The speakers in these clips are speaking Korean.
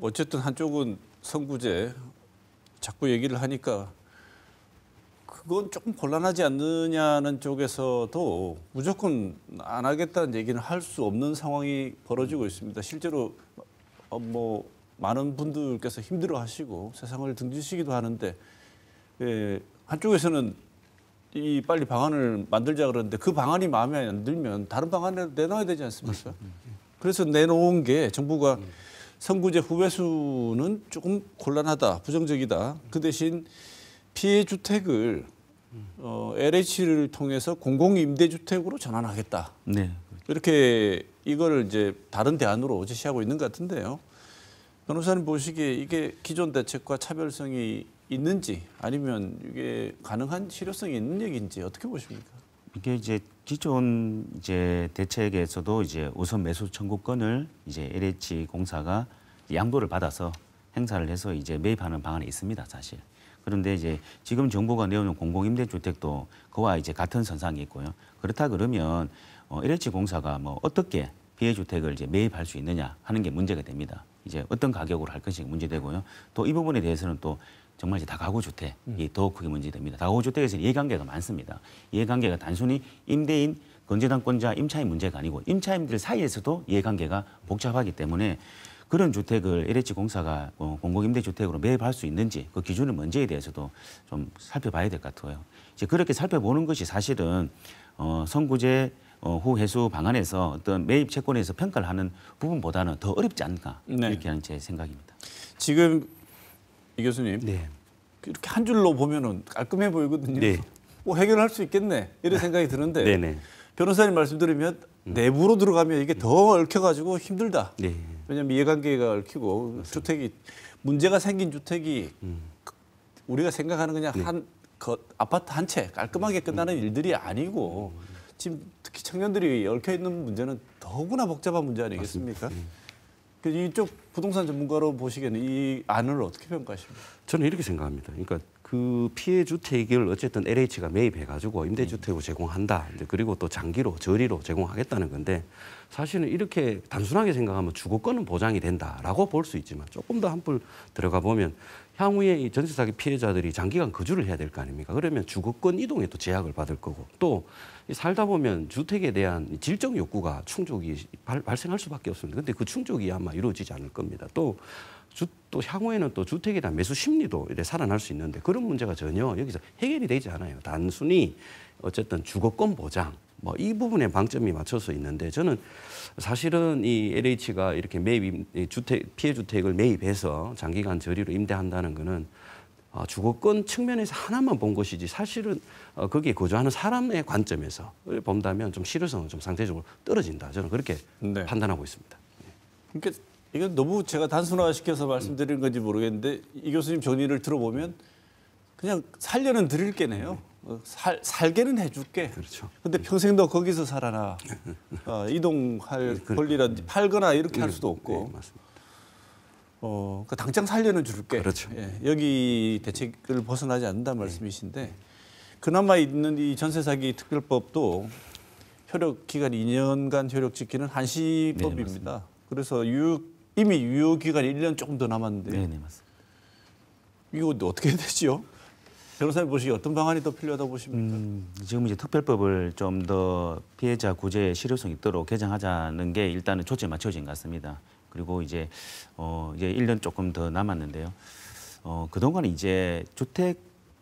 어쨌든 한쪽은 선구제 자꾸 얘기를 하니까 그건 조금 곤란하지 않느냐는 쪽에서도 무조건 안 하겠다는 얘기는 할 수 없는 상황이 벌어지고 있습니다. 실제로 뭐 많은 분들께서 힘들어하시고 세상을 등지시기도 하는데 한쪽에서는 이 빨리 방안을 만들자 그러는데 그 방안이 마음에 안 들면 다른 방안을 내놔야 되지 않습니까? 그래서 내놓은 게 정부가 선구제 후배수는 조금 곤란하다, 부정적이다. 그 대신 피해 주택을 LH를 통해서 공공임대주택으로 전환하겠다. 네. 이렇게 이거를 이제 다른 대안으로 제시하고 있는 것 같은데요. 변호사님 보시기에 이게 기존 대책과 차별성이 있는지 아니면 이게 가능한 실효성이 있는 얘기인지 어떻게 보십니까? 이게 이제 기존 이제 대책에서도 이제 우선 매수 청구권을 이제 LH 공사가 양도를 받아서 행사를 해서 이제 매입하는 방안이 있습니다, 사실. 그런데 이제 지금 정부가 내오는 공공임대주택도 그와 이제 같은 선상이 있고요. 그렇다 그러면 LH 공사가 뭐 어떻게 피해주택을 이제 매입할 수 있느냐 하는 게 문제가 됩니다. 이제 어떤 가격으로 할 것이 문제되고요. 또 이 부분에 대해서는 또 정말 이제 다가구 주택이 더 크게 문제됩니다. 다가구 주택에서는 이해관계가 많습니다. 이해관계가 단순히 임대인, 건재당권자, 임차인 문제가 아니고 임차인들 사이에서도 이해관계가 복잡하기 때문에 그런 주택을 LH 공사가 공공임대주택으로 매입할 수 있는지 그 기준은 뭔지에 대해서도 좀 살펴봐야 될 것 같아요. 이제 그렇게 살펴보는 것이 사실은 선구제 후 회수 방안에서 어떤 매입 채권에서 평가를 하는 부분보다는 더 어렵지 않나 이렇게 하는 제 생각입니다. 지금 이 교수님 네. 이렇게 한 줄로 보면은 깔끔해 보이거든요. 네. 뭐 해결할 수 있겠네 이런 생각이 드는데 네네. 변호사님 말씀 들으면 내부로 들어가면 이게 더 얽혀가지고 힘들다. 네. 왜냐하면 이해관계가 얽히고 맞습니다. 주택이 문제가 생긴 주택이 우리가 생각하는 그냥 한 아파트 한 채 깔끔하게 끝나는 일들이 아니고 지금 특히 청년들이 얽혀 있는 문제는 더구나 복잡한 문제 아니겠습니까? 이쪽 부동산 전문가로 보시기에는 이 안을 어떻게 평가하십니까? 저는 이렇게 생각합니다. 그러니까 그 피해 주택을 어쨌든 LH가 매입해가지고 임대주택으로 제공한다. 그리고 또 장기로 저리로 제공하겠다는 건데 사실은 이렇게 단순하게 생각하면 주거권은 보장이 된다라고 볼 수 있지만 조금 더 한풀 들어가 보면 향후에 이 전세 사기 피해자들이 장기간 거주를 해야 될 거 아닙니까? 그러면 주거권 이동에 또 제약을 받을 거고 또 살다 보면 주택에 대한 질적 욕구가 충족이 발생할 수밖에 없습니다. 근데 그 충족이 아마 이루어지지 않을 겁니다. 또 향후에는 또 주택에 대한 매수 심리도 이제 살아날 수 있는데 그런 문제가 전혀 여기서 해결이 되지 않아요. 단순히 어쨌든 주거권 보장 뭐 이 부분에 방점이 맞춰서 있는데 저는 사실은 이 LH가 이렇게 피해 주택을 매입해서 장기간 저리로 임대한다는 거는 주거권 측면에서 하나만 본 것이지 사실은 거기에 거주하는 사람의 관점에서 본다면 좀 실효성은 좀 상대적으로 떨어진다. 저는 그렇게 판단하고 있습니다. 그러니까 이건 너무 제가 단순화시켜서 말씀드리는 건지 모르겠는데 이 교수님 정리를 들어보면 그냥 살려는 드릴 게네요. 살게는 해줄게. 그렇죠. 근데 평생 너 거기서 살아라. 이동할 권리라든지 팔거나 이렇게 할 수도 없고. 네, 맞습니다. 그 당장 살려는 줄게. 그렇죠. 예, 여기 대책을 벗어나지 않는다는 말씀이신데 그나마 있는 이 전세 사기 특별법도 효력 기간이 2년간 효력 지키는 한시법입니다. 네, 그래서 이미 유효 기간이 1년 조금 더 남았는데. 네, 맞습니다. 이거 어떻게 해야 되죠? 변호사님 보시기에 어떤 방안이 더 필요하다고 보십니까? 지금 이제 특별법을 좀 더 피해자 구제에 실효성 있도록 개정하자는 게 일단은 초점이 맞춰진 것 같습니다. 그리고 이제 1년 조금 더 남았는데요. 그동안 이제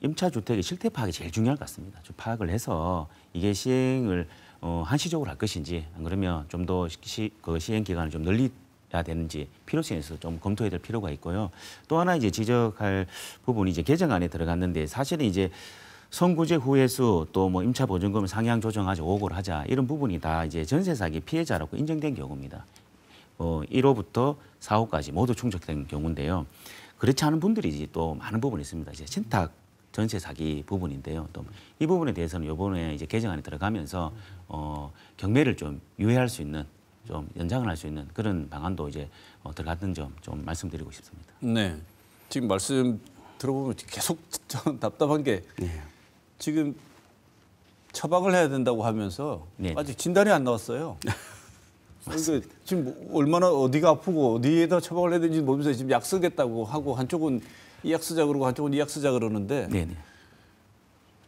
임차 주택의 실태 파악이 제일 중요할 것 같습니다. 좀 파악을 해서 이게 시행을 한시적으로 할 것인지 안 그러면 좀 더 시행 기간을 좀 늘려야 되는지 필요성에 있어서 좀 검토해야 될 필요가 있고요. 또 하나 이제 지적할 부분이 이제 개정안에 들어갔는데 사실은 이제 선구제 후회수 또 뭐 임차 보증금을 상향 조정하자 5억을 하자 이런 부분이 다 이제 전세 사기 피해자라고 인정된 경우입니다. 1호부터 4호까지 모두 충족된 경우인데요. 그렇지 않은 분들이 또 많은 부분이 있습니다. 이제 신탁 전세 사기 부분인데요. 또 이 부분에 대해서는 이번에 이제 개정안에 들어가면서 경매를 좀 유예할 수 있는 좀 연장을 할 수 있는 그런 방안도 이제 들어갔던 점 좀 말씀드리고 싶습니다. 네. 지금 말씀 들어보면 계속 좀 답답한 게 지금 처방을 해야 된다고 하면서 아직 진단이 안 나왔어요. 그러니까 지금 뭐 얼마나 어디가 아프고 어디에다 처방을 해야 되는지 모르면서 지금 약 쓰겠다고 하고 한쪽은 이 약 쓰자 그러고 한쪽은 이 약 쓰자 그러는데 네네.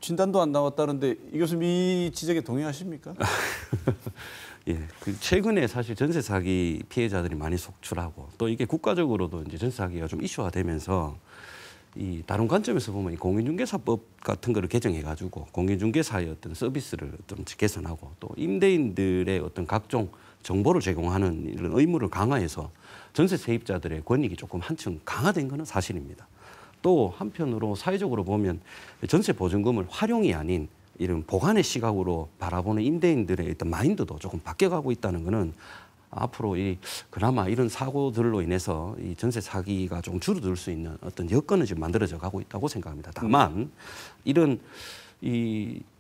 진단도 안 나왔다는데 이 교수님 이 지적에 동의하십니까? 예, 그 최근에 사실 전세 사기 피해자들이 많이 속출하고 또 이게 국가적으로도 이제 전세 사기가 좀 이슈화되면서 이 다른 관점에서 보면 이 공인중개사법 같은 거를 개정해가지고 공인중개사의 어떤 서비스를 좀 개선하고 또 임대인들의 어떤 각종 정보를 제공하는 이런 의무를 강화해서 전세 세입자들의 권익이 조금 한층 강화된 것은 사실입니다. 또 한편으로 사회적으로 보면 전세 보증금을 활용이 아닌 이런 보관의 시각으로 바라보는 임대인들의 어떤 마인드도 조금 바뀌어가고 있다는 것은 앞으로 그나마 이런 사고들로 인해서 이 전세 사기가 좀 줄어들 수 있는 어떤 여건은 지금 만들어져 가고 있다고 생각합니다. 다만 이런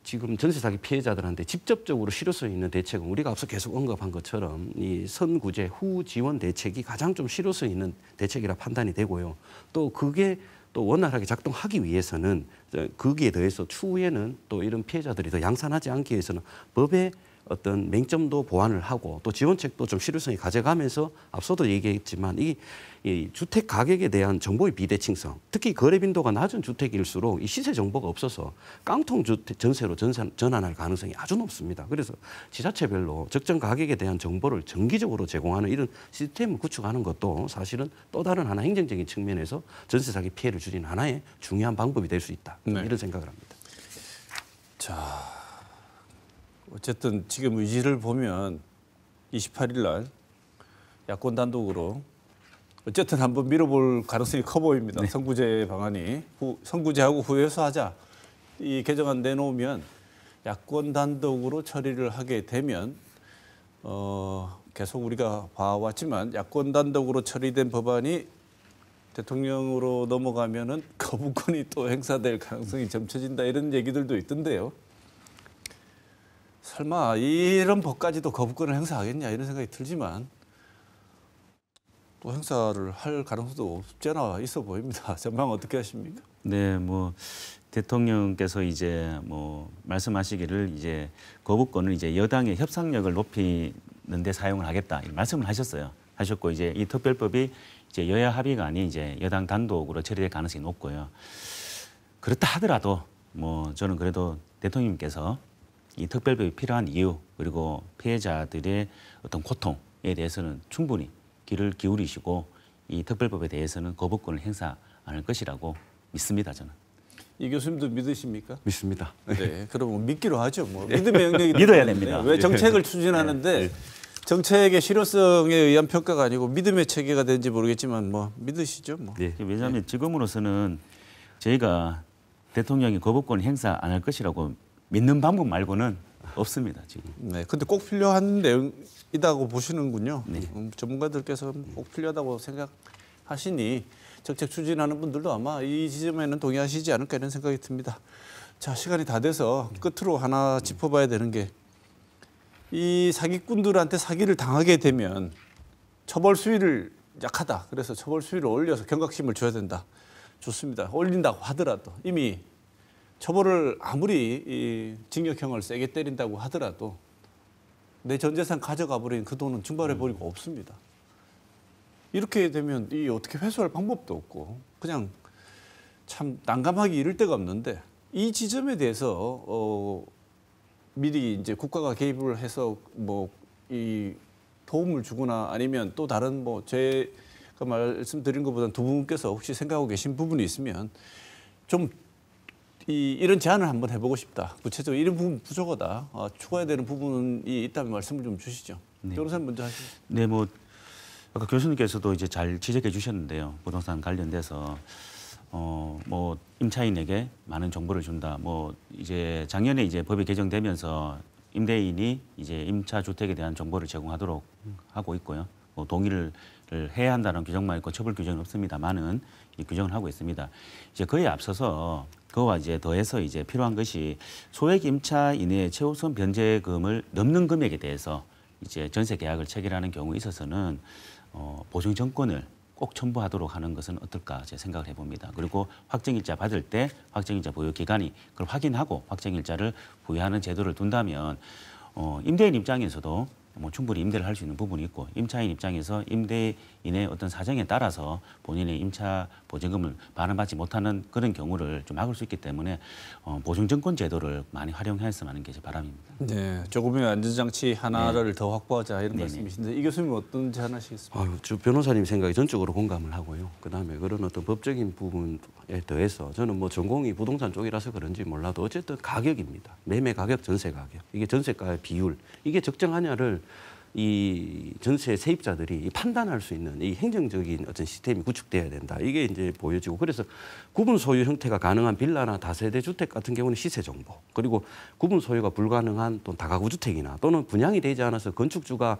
지금 전세 사기 피해자들한테 직접적으로 실효성 있는 대책은 우리가 앞서 계속 언급한 것처럼 이 선구제 후 지원 대책이 가장 좀 실효성 있는 대책이라 판단이 되고요. 또 그게 또 원활하게 작동하기 위해서는 거기에 더해서 추후에는 또 이런 피해자들이 더 양산하지 않기 위해서는 법의 어떤 맹점도 보완을 하고 또 지원책도 좀 실효성이 가져가면서 앞서도 얘기했지만 이 주택 가격에 대한 정보의 비대칭성, 특히 거래 빈도가 낮은 주택일수록 이 시세 정보가 없어서 깡통 전세로 전환할 가능성이 아주 높습니다. 그래서 지자체별로 적정 가격에 대한 정보를 정기적으로 제공하는 이런 시스템을 구축하는 것도 사실은 또 다른 하나 행정적인 측면에서 전세 사기 피해를 줄이는 하나의 중요한 방법이 될 수 있다. 네. 이런 생각을 합니다. 자, 어쨌든 지금 의지를 보면 28일 날 야권 단독으로 어쨌든 한번 밀어볼 가능성이 커 보입니다. 선구제 방안이 선구제하고 후회수하자 이 개정안 내놓으면 야권 단독으로 처리를 하게 되면 계속 우리가 봐왔지만 야권 단독으로 처리된 법안이 대통령으로 넘어가면은 거부권이 또 행사될 가능성이 점쳐진다 이런 얘기들도 있던데요. 설마 이런 법까지도 거부권을 행사하겠냐 이런 생각이 들지만 또 행사를 할 가능성도 없지 않아 있어 보입니다. 전망 어떻게 하십니까? 네, 뭐 대통령께서 이제 뭐 말씀하시기를 이제 거부권을 이제 여당의 협상력을 높이는 데 사용을 하겠다 이 말씀을 하셨고 이제 이 특별법이 이제 여야 합의가 아닌 이제 여당 단독으로 처리될 가능성이 높고요. 그렇다 하더라도 뭐 저는 그래도 대통령님께서 이 특별법이 필요한 이유 그리고 피해자들의 어떤 고통에 대해서는 충분히 귀를 기울이시고 이 특별법에 대해서는 거부권을 행사 안 할 것이라고 믿습니다. 저는. 이 교수님도 믿으십니까? 믿습니다. 네, 그러면 믿기로 하죠. 뭐 믿음의 영역이 믿어야 됩니다. 왜 정책을 추진하는데 정책의 실효성에 의한 평가가 아니고 믿음의 체계가 되는지 모르겠지만 뭐 믿으시죠. 뭐. 네. 왜냐하면 지금으로서는 저희가 대통령이 거부권 행사 안 할 것이라고 믿는 방법 말고는 없습니다. 지금. 네, 근데 꼭 필요한 내용이라고 보시는군요. 네. 전문가들께서 꼭 필요하다고 생각하시니 정책 추진하는 분들도 아마 이 지점에는 동의하시지 않을까 이런 생각이 듭니다. 자, 시간이 다 돼서 끝으로 하나 짚어봐야 되는 게 이 사기꾼들한테 사기를 당하게 되면 처벌 수위를 약하다. 그래서 처벌 수위를 올려서 경각심을 줘야 된다. 좋습니다. 올린다고 하더라도 이미 처벌을 아무리 이 징역형을 세게 때린다고 하더라도 내 전 재산 가져가 버린 그 돈은 증발해 버리고 없습니다. 이렇게 되면 이 어떻게 회수할 방법도 없고 그냥 참 난감하기 이를 데가 없는데 이 지점에 대해서 미리 이제 국가가 개입을 해서 뭐 이 도움을 주거나 아니면 또 다른 뭐 제가 말씀드린 것보다는 두 분께서 혹시 생각하고 계신 부분이 있으면 좀 이런 제안을 한번 해보고 싶다. 구체적으로 이런 부분 부족하다. 추가해야 되는 부분이 있다면 말씀을 좀 주시죠. 네. 변호사님 먼저 하시죠. 네, 뭐 아까 교수님께서도 이제 잘 지적해 주셨는데요. 부동산 관련돼서 뭐 임차인에게 많은 정보를 준다. 뭐 이제 작년에 이제 법이 개정되면서 임대인이 이제 임차 주택에 대한 정보를 제공하도록 하고 있고요. 뭐 동의를 해야 한다는 규정만 있고 처벌 규정은 없습니다만은 이 규정을 하고 있습니다. 이제 그에 앞서서 그와 이제 더해서 이제 필요한 것이 소액 임차 이내의 최우선 변제금을 넘는 금액에 대해서 이제 전세 계약을 체결하는 경우에 있어서는 보증 정권을 꼭 첨부하도록 하는 것은 어떨까 제 생각을 해봅니다. 그리고 확정일자 받을 때 확정일자 보유 기간이 그걸 확인하고 확정일자를 부여하는 제도를 둔다면 임대인 입장에서도 뭐 충분히 임대를 할 수 있는 부분이 있고 임차인 입장에서 임대인의 어떤 사정에 따라서 본인의 임차 보증금을 반환받지 못하는 그런 경우를 좀 막을 수 있기 때문에 보증증권 제도를 많이 활용했으면 하는 게 제 바람입니다. 네, 조금의 안전장치 하나를 더 확보하자 이런 네네. 말씀이신데 이 교수님 어떤 제안하시겠습니까? 아유, 저 변호사님 생각에 전적으로 공감을 하고요. 그다음에 그런 어떤 법적인 부분에 더해서 저는 뭐 전공이 부동산 쪽이라서 그런지 몰라도 어쨌든 가격입니다. 매매 가격, 전세 가격. 이게 전세가의 비율. 이게 적정하냐를 이 전세 세입자들이 판단할 수 있는 이 행정적인 어떤 시스템이 구축돼야 된다. 이게 이제 보여지고 그래서 구분 소유 형태가 가능한 빌라나 다세대 주택 같은 경우는 시세 정보 그리고 구분 소유가 불가능한 또 다가구 주택이나 또는 분양이 되지 않아서 건축주가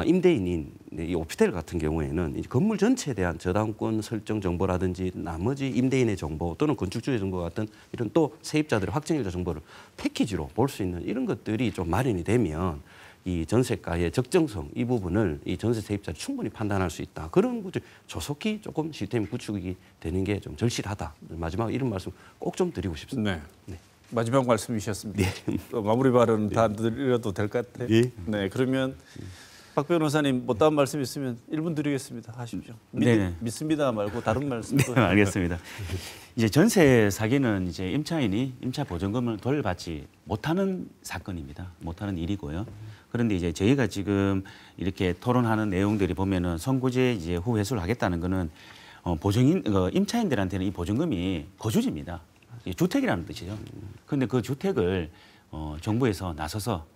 임대인인 이 오피스텔 같은 경우에는 이 건물 전체에 대한 저당권 설정 정보라든지 나머지 임대인의 정보 또는 건축주의 정보 같은 이런 또 세입자들의 확정일자 정보를 패키지로 볼 수 있는 이런 것들이 좀 마련이 되면 이 전세가의 적정성 이 부분을 이 전세 세입자를 충분히 판단할 수 있다. 그런 구조 조속히 조금 시스템이 구축이 되는 게 좀 절실하다. 마지막 이런 말씀 꼭 좀 드리고 싶습니다. 네. 네. 마지막 말씀이셨습니다. 또 마무리 발언 다 드려도 될 것 같아요. 예. 네, 그러면 박 변호사님 뭐 다른 말씀 있으면 1분 드리겠습니다. 하십시오. 네네. 믿습니다 말고 다른 말씀도. 네, 알겠습니다. 이제 전세 사기는 이제 임차인이 임차 보증금을 돌려받지 못하는 사건입니다. 못하는 일이고요. 그런데 이제 저희가 지금 이렇게 토론하는 내용들이 보면은 선구제 이제 후 회수를 하겠다는 거는 임차인들한테는 이 보증금이 거주지입니다. 주택이라는 뜻이죠. 그런데 그 주택을 정부에서 나서서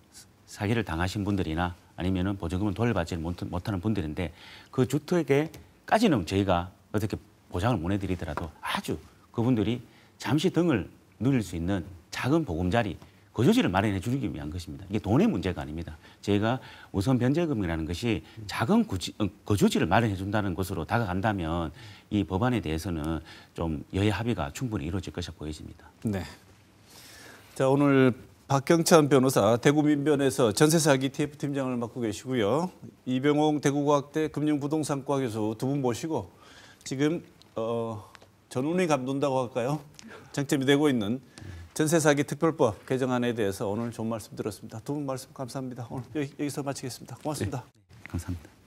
사기를 당하신 분들이나 아니면은 보증금을 돌려받지 못하는 분들인데 그 주택에까지는 저희가 어떻게 보장을 못 해드리더라도 아주 그분들이 잠시 등을 누릴 수 있는 작은 보금자리 거주지를 마련해 주기 위한 것입니다. 이게 돈의 문제가 아닙니다. 저희가 우선 변제금이라는 것이 작은 거주지를 마련해 준다는 것으로 다가간다면 이 법안에 대해서는 좀 여야 합의가 충분히 이루어질 것으로 보여집니다. 네. 자, 오늘 박경찬 변호사 대구민변에서 전세사기 TF팀장을 맡고 계시고요. 이병옥 대구과학대 금융부동산과 교수 두 분 모시고 지금 전운이 감돈다고 할까요? 쟁점이 되고 있는 전세사기 특별법 개정안에 대해서 오늘 좋은 말씀 들었습니다. 두 분 말씀 감사합니다. 오늘 여기서 마치겠습니다. 고맙습니다. 감사합니다.